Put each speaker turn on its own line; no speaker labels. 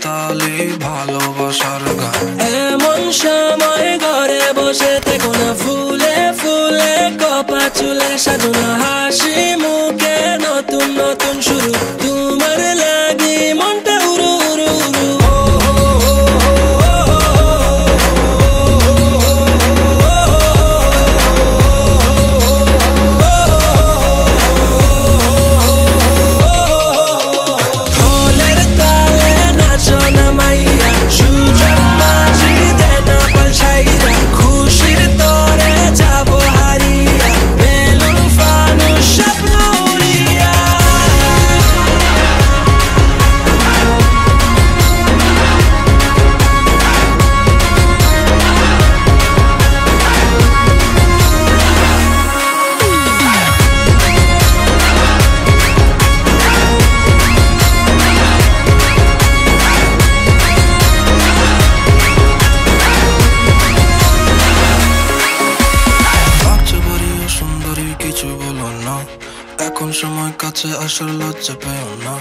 তালি ভালোবাসার গান।
এমন সময় ঘরে বসে থেকো না, ফুলে ফুলে কপা চুলে সাজো না, হাসি মুখে নতুন নতুন শুরু, তোমার লাগি মনটা উড়ু উড়ু উড়ু।
কিছু বলো না, এখন সময় কাছে আসার লজ্জা পেও না।